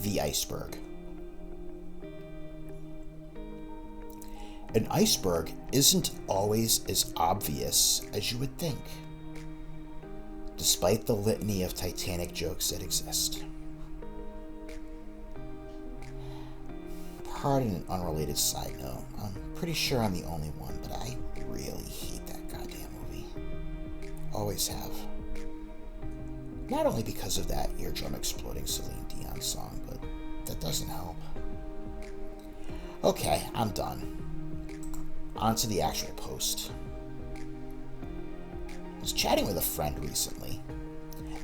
the iceberg. An iceberg isn't always as obvious as you would think, despite the litany of Titanic jokes that exist. Pardon an unrelated side note, I'm pretty sure I'm the only one, but I really hate that goddamn movie. Always have. Not only because of that eardrum exploding Celine Dion song, but that doesn't help. Okay, I'm done. On to the actual post. I was chatting with a friend recently,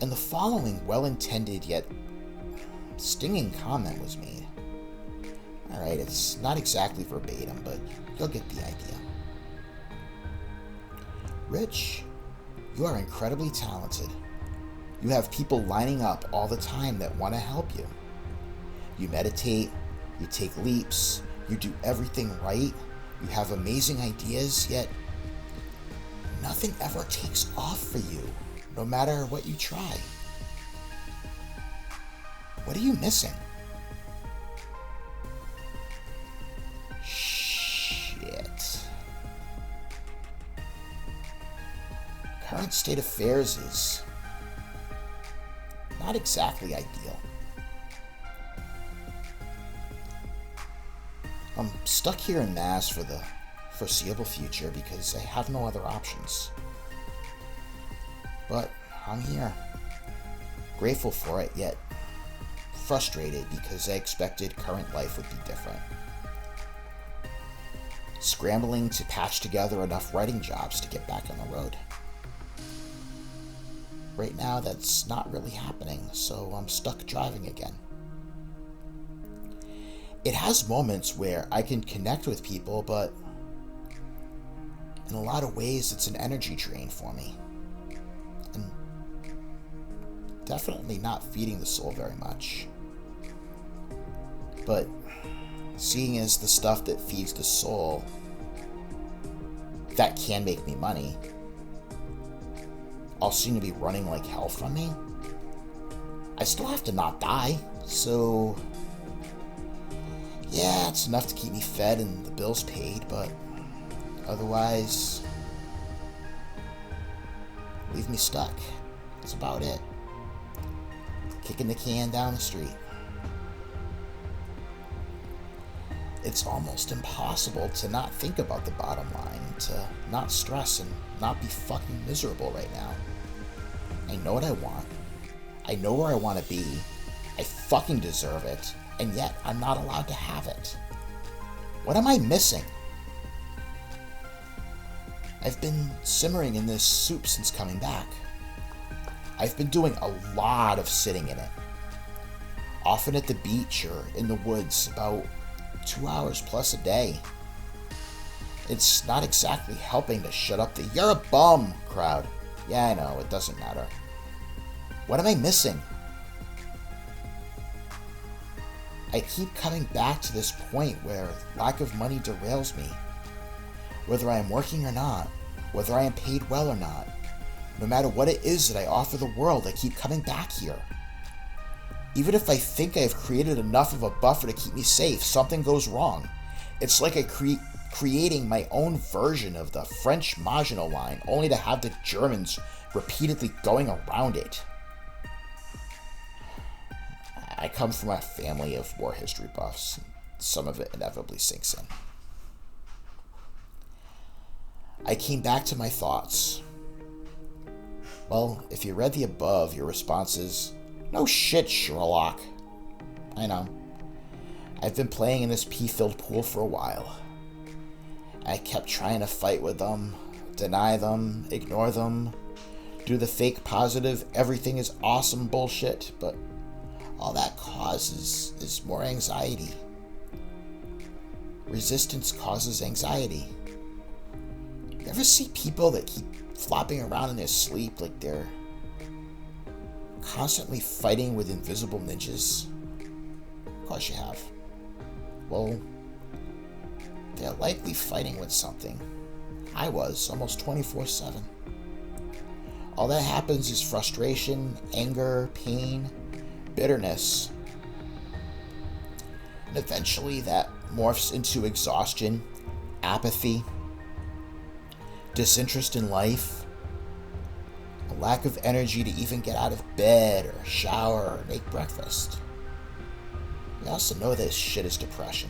and the following well-intended yet stinging comment was made. Alright, it's not exactly verbatim, but you'll get the idea. Rich, you are incredibly talented. You have people lining up all the time that want to help you. You meditate, you take leaps, you do everything right, you have amazing ideas, yet nothing ever takes off for you, no matter what you try. What are you missing? Shit. Current state of affairs is not exactly ideal. I'm stuck here in Mass for the foreseeable future because I have no other options. But I'm here. Grateful for it, yet frustrated because I expected current life would be different. Scrambling to patch together enough writing jobs to get back on the road. Right now, that's not really happening, so I'm stuck driving again. It has moments where I can connect with people, but in a lot of ways, it's an energy drain for me. And definitely not feeding the soul very much. But seeing as the stuff that feeds the soul, that can make me money, all seem to be running like hell from me. I still have to not die, so yeah, it's enough to keep me fed and the bills paid, but otherwise, leave me stuck. That's about it. Kicking the can down the street. It's almost impossible to not think about the bottom line, to not stress and not be fucking miserable right now. I know what I want. I know where I want to be. I fucking deserve it. And yet, I'm not allowed to have it. What am I missing? I've been simmering in this soup since coming back. I've been doing a lot of sitting in it. Often at the beach or in the woods, about 2 hours plus a day. It's not exactly helping to shut up the "you're a bum" crowd. Yeah, I know, it doesn't matter. What am I missing? I keep coming back to this point where lack of money derails me. Whether I am working or not, whether I am paid well or not, no matter what it is that I offer the world, I keep coming back here. Even if I think I have created enough of a buffer to keep me safe, something goes wrong. It's like creating my own version of the French Maginot Line, only to have the Germans repeatedly going around it. I come from a family of war history buffs. Some of it inevitably sinks in. I came back to my thoughts. Well, if you read the above, your response is, "No shit, Sherlock." I know. I've been playing in this pee-filled pool for a while. I kept trying to fight with them, deny them, ignore them, do the fake positive, everything is awesome bullshit, but all that causes is more anxiety. Resistance causes anxiety. You ever see people that keep flopping around in their sleep like they're constantly fighting with invisible ninjas? Of course you have. Well, they're likely fighting with something. I was, almost 24/7. All that happens is frustration, anger, pain, bitterness. And eventually that morphs into exhaustion, apathy, disinterest in life, a lack of energy to even get out of bed or shower or make breakfast. We also know this shit is depression.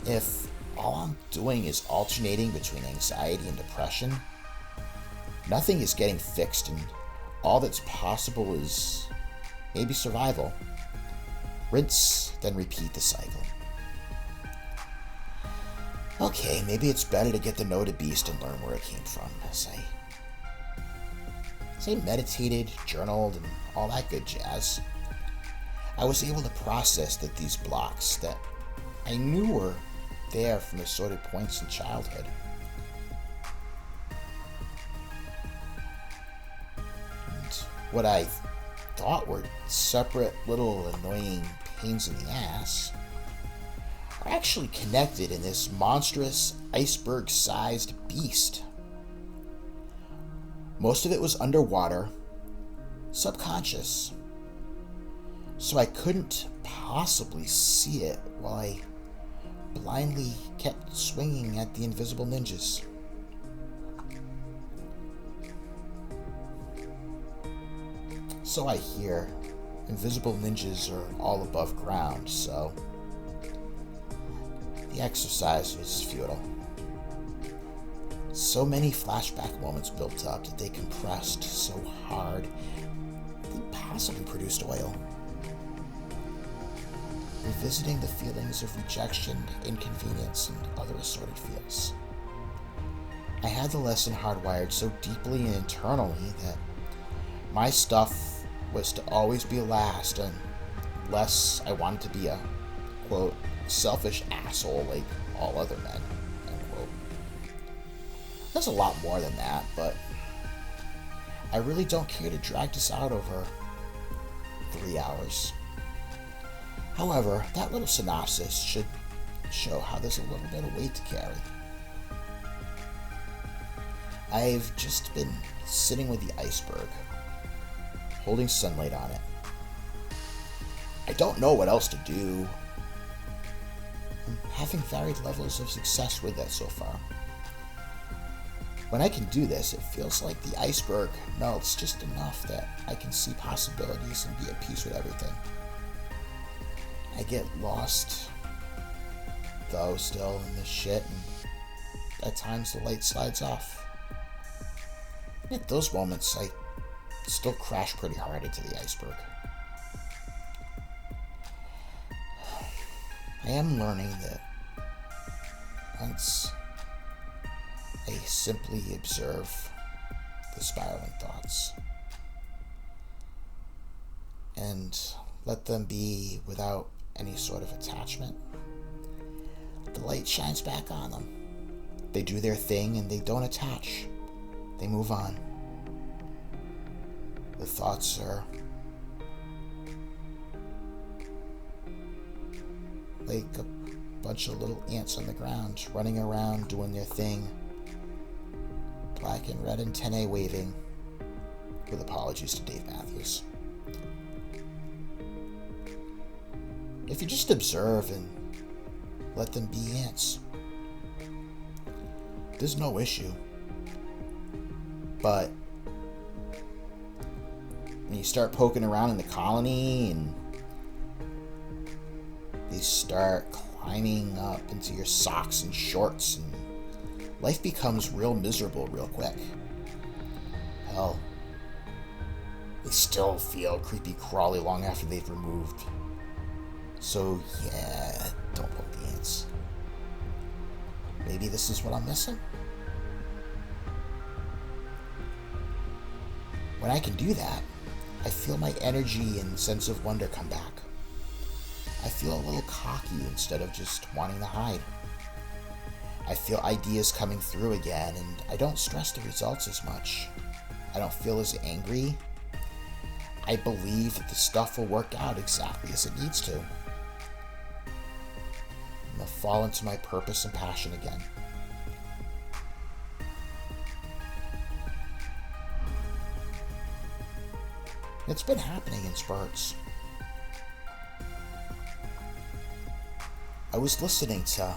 If all I'm doing is alternating between anxiety and depression, nothing is getting fixed, and all that's possible is maybe survival. Rinse, then repeat the cycle. Okay, maybe it's better to get to know the beast and learn where it came from. As I meditated, journaled, and all that good jazz, I was able to process that these blocks that I knew were there from assorted points in childhood. And what I thought were separate little annoying pains in the ass are actually connected in this monstrous iceberg-sized beast. Most of it was underwater, subconscious, so I couldn't possibly see it while I blindly kept swinging at the invisible ninjas. So I hear invisible ninjas are all above ground, so the exercise was futile. So many flashback moments built up that they compressed so hard they possibly produced oil. Revisiting the feelings of rejection, inconvenience, and other assorted feels. I had the lesson hardwired so deeply and internally that my stuff was to always be last unless I wanted to be a, quote, selfish asshole like all other men, unquote. There's a lot more than that, but I really don't care to drag this out over 3 hours. However, that little synopsis should show how there's a little bit of weight to carry. I've just been sitting with the iceberg, holding sunlight on it. I don't know what else to do. I'm having varied levels of success with that so far. When I can do this, it feels like the iceberg melts just enough that I can see possibilities and be at peace with everything. I get lost, though, still in this shit, and at times the light slides off. At those moments, I still crash pretty hard into the iceberg. I am learning that once I simply observe the spiraling thoughts and let them be without any sort of attachment, the light shines back on them. They do their thing and they don't attach. They move on. The thoughts are like a bunch of little ants on the ground, running around, doing their thing. Black and red antennae waving, with apologies to Dave Matthews. If you just observe and let them be ants, there's no issue. But when you start poking around in the colony and they start climbing up into your socks and shorts, and life becomes real miserable real quick. Hell, they still feel creepy crawly long after they've removed. So yeah, don't poke the ants. Maybe this is what I'm missing? When I can do that, I feel my energy and sense of wonder come back. I feel a little cocky instead of just wanting to hide. I feel ideas coming through again, and I don't stress the results as much. I don't feel as angry. I believe that the stuff will work out exactly as it needs to. I'm gonna fall into my purpose and passion again. It's been happening in spurts. I was listening to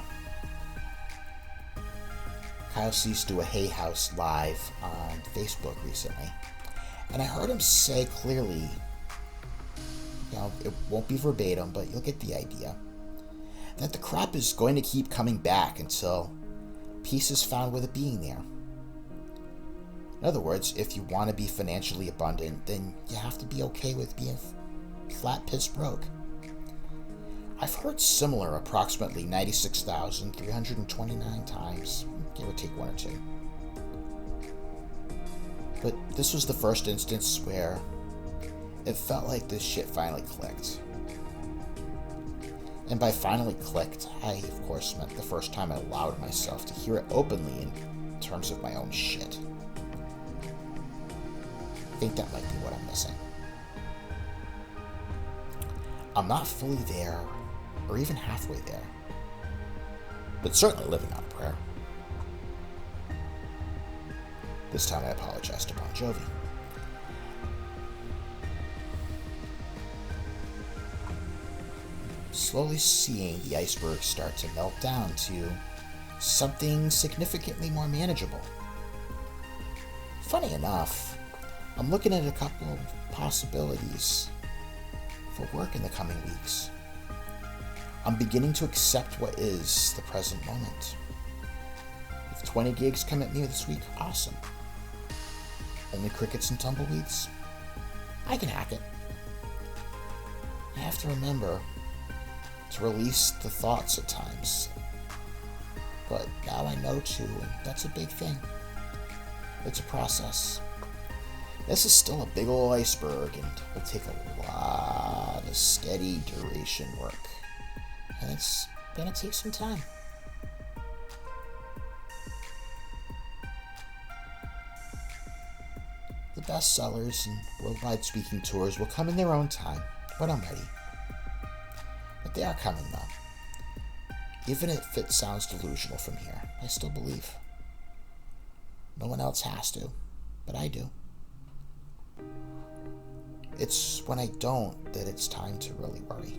Kyle Cease do a Hay House live on Facebook recently, and I heard him say clearly, it won't be verbatim, but you'll get the idea, that the crap is going to keep coming back until peace is found with it being there. In other words, if you want to be financially abundant, then you have to be okay with being flat piss broke. I've heard similar approximately 96,329 times, give or take one or two. But this was the first instance where it felt like this shit finally clicked. And by finally clicked, I of course meant the first time I allowed myself to hear it openly in terms of my own shit. I think that might be what I'm missing. I'm not fully there, or even halfway there, but certainly living on a prayer. This time I apologize to Bon Jovi. Slowly seeing the iceberg start to melt down to something significantly more manageable. Funny enough, I'm looking at a couple of possibilities for work in the coming weeks. I'm beginning to accept what is the present moment. If 20 gigs come at me this week, awesome. Only crickets and tumbleweeds? I can hack it. I have to remember to release the thoughts at times. But now I know to, and that's a big thing. It's a process. This is still a big old iceberg and will take a lot of steady duration work. And it's gonna take some time. The bestsellers and worldwide speaking tours will come in their own time, when I'm ready. But they are coming though. Even if it sounds delusional from here, I still believe. No one else has to, but I do. It's when I don't that it's time to really worry.